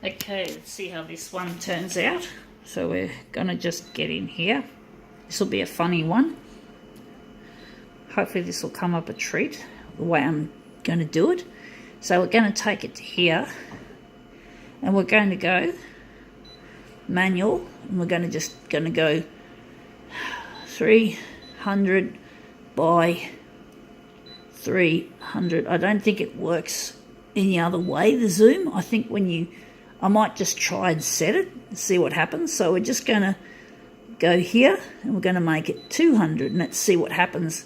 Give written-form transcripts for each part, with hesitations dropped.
Okay, let's see how this one turns out. So we're going to just get in here. This will be a funny one. Hopefully this will come up a treat, the way I'm going to do it. So we're going to take it to here. And we're going to go manual. And we're going to go 300 by 300. I don't think it works any other way, the zoom. I think I might just try and set it and see what happens. So we're just going to go here and we're going to make it 200, and let's see what happens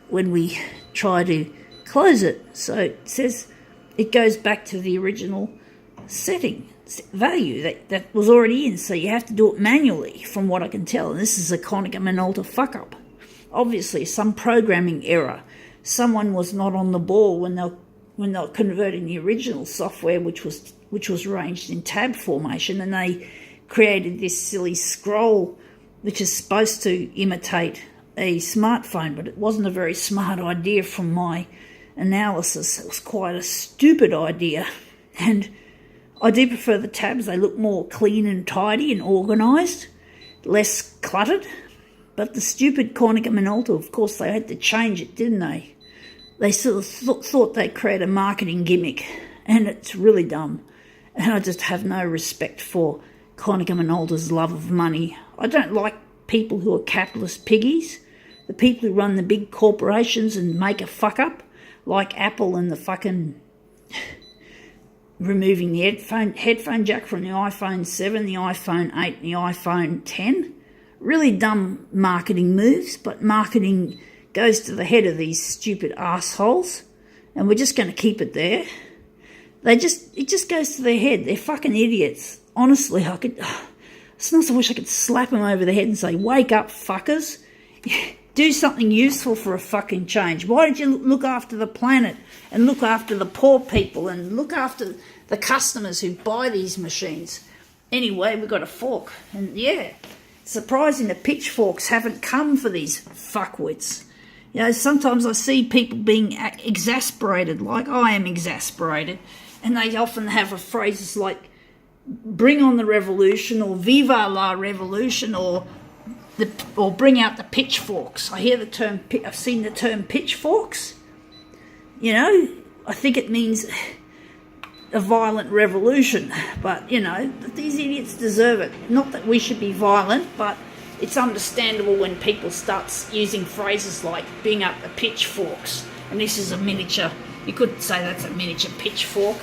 when we try to close it. So it says it goes back to the original setting value that was already in, so you have to do it manually from what I can tell. And this is a Konica Minolta fuck up. Obviously some programming error. Someone was not on the ball when they were converting the original software, which was arranged in tab formation, and they created this silly scroll which is supposed to imitate a smartphone, but it wasn't a very smart idea from my analysis. It was quite a stupid idea, and I do prefer the tabs. They look more clean and tidy and organised, less cluttered. But the stupid Konica Minolta, of course, they had to change it, didn't they? They sort of thought they'd create a marketing gimmick, and it's really dumb. And I just have no respect for Konica Minolta's love of money. I don't like people who are capitalist piggies, the people who run the big corporations and make a fuck up, like Apple and the fucking removing the headphone jack from the iPhone 7, the iPhone 8, and the iPhone 10. Really dumb marketing moves, but marketing goes to the head of these stupid assholes, and we're just going to keep it there. It just goes to their head. They're fucking idiots. Honestly, sometimes I wish I could slap them over the head and say, wake up, fuckers. Do something useful for a fucking change. Why don't you look after the planet and look after the poor people and look after the customers who buy these machines? Anyway, we've got a fork. And yeah, surprising the pitchforks haven't come for these fuckwits. You know, sometimes I see people being exasperated, like I am exasperated, and they often have phrases like, bring on the revolution, or viva la revolution, or bring out the pitchforks. I've seen the term pitchforks. You know, I think it means a violent revolution, but you know, these idiots deserve it. Not that we should be violent, but it's understandable when people start using phrases like bring out the pitchforks, and this is a miniature, you could say that's a miniature pitchfork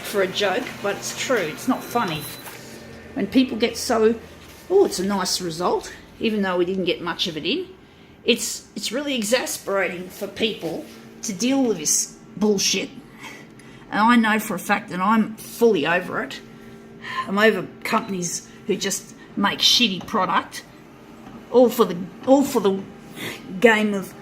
for a joke, but it's true. It's not funny when people get so, oh, it's a nice result, even though we didn't get much of it in. It's really exasperating for people to deal with this bullshit. And I know for a fact that I'm fully over it. I'm over companies who just make shitty product, all for the game of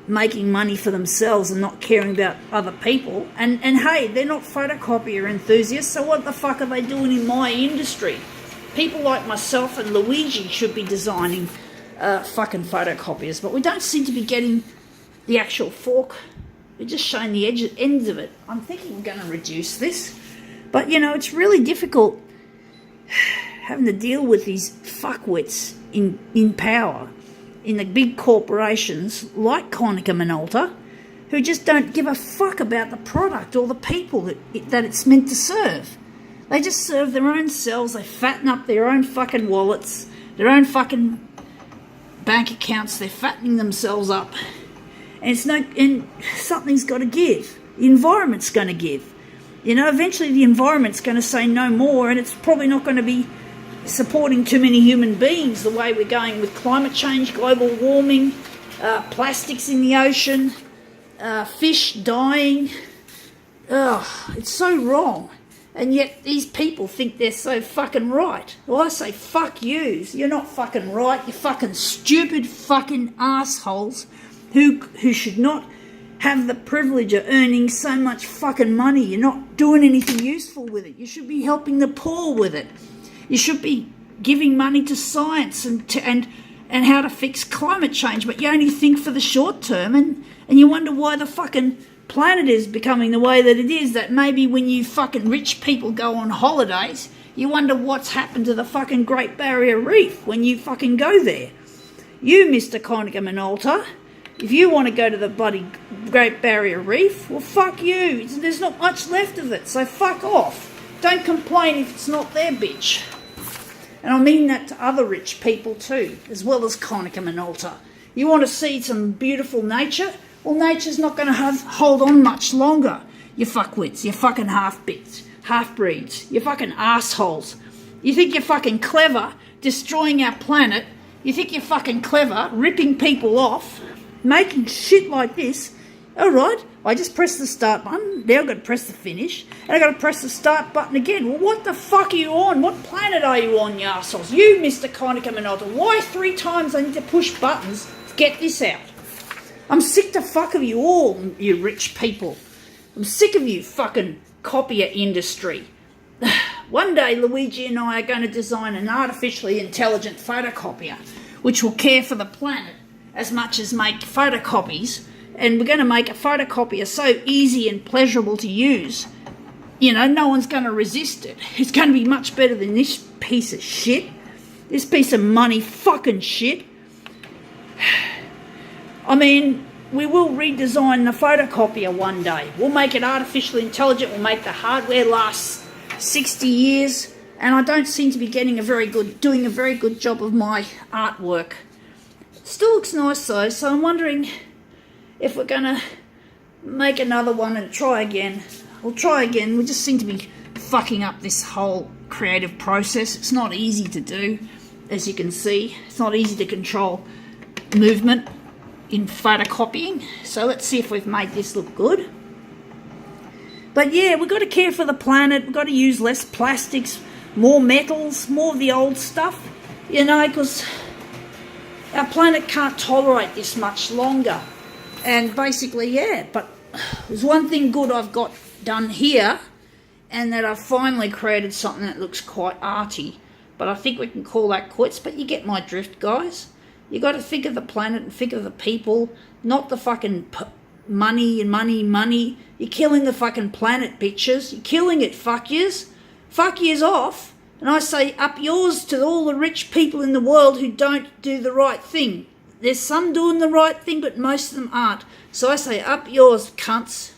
making money for themselves and not caring about other people. And hey, they're not photocopier enthusiasts, so what the fuck are they doing in my industry? People like myself and Luigi should be designing fucking photocopiers, but we don't seem to be getting the actual fork. We're just showing the ends of it. I'm thinking we're going to reduce this, but you know, it's really difficult having to deal with these fuckwits in power, in the big corporations like Konica Minolta, who just don't give a fuck about the product or the people that it's meant to serve. They just serve their own selves. They fatten up their own fucking wallets, their own fucking bank accounts. They're fattening themselves up. And something's got to give. The environment's going to give. You know, eventually the environment's going to say no more, and it's probably not going to be supporting too many human beings the way we're going with climate change, global warming, plastics in the ocean, fish dying. It's so wrong. And yet these people think they're so fucking right. Well, I say, fuck yous. You're not fucking right. You're fucking stupid fucking assholes who should not have the privilege of earning so much fucking money. You're not doing anything useful with it. You should be helping the poor with it. You should be giving money to science and how to fix climate change, but you only think for the short term, and you wonder why the fucking planet is becoming the way that it is, that maybe when you fucking rich people go on holidays, you wonder what's happened to the fucking Great Barrier Reef when you fucking go there. You, Mr. Konica Minolta, if you want to go to the bloody Great Barrier Reef, well, fuck you. There's not much left of it, so fuck off. Don't complain if it's not there, bitch. And I mean that to other rich people too, as well as Konica Minolta. You want to see some beautiful nature? Well, nature's not going to hold on much longer. You fuckwits, you fucking half-bits, half-breeds, you fucking assholes. You think you're fucking clever destroying our planet? You think you're fucking clever ripping people off, making shit like this? Alright, I just pressed the start button, now I've got to press the finish, and I've got to press the start button again. Well, what the fuck are you on? What planet are you on, you assholes? You, Mr. Konica Minolta, why 3 times I need to push buttons to get this out? I'm sick to fuck of you all, you rich people. I'm sick of you fucking copier industry. One day, Luigi and I are going to design an artificially intelligent photocopier which will care for the planet as much as make photocopies, and we're going to make a photocopier so easy and pleasurable to use, you know, no one's going to resist it. It's going to be much better than this piece of shit. This piece of money fucking shit. I mean, we will redesign the photocopier one day. We'll make it artificially intelligent. We'll make the hardware last 60 years. And I don't seem to be doing a very good job of my artwork. It still looks nice though, so I'm wondering if we're going to make another one and try again. We'll try again. We just seem to be fucking up this whole creative process. It's not easy to do, as you can see. It's not easy to control movement in photocopying. So let's see if we've made this look good. But yeah, we've got to care for the planet. We've got to use less plastics, more metals, more of the old stuff, you know, because our planet can't tolerate this much longer. And basically, yeah, but there's one thing good I've got done here, and that I've finally created something that looks quite arty. But I think we can call that quits. But you get my drift, guys. You got to think of the planet and think of the people, not the fucking money and money. You're killing the fucking planet, bitches. You're killing it, fuck yous. Fuck yous off. And I say up yours to all the rich people in the world who don't do the right thing. There's some doing the right thing, but most of them aren't. So I say up yours, cunts.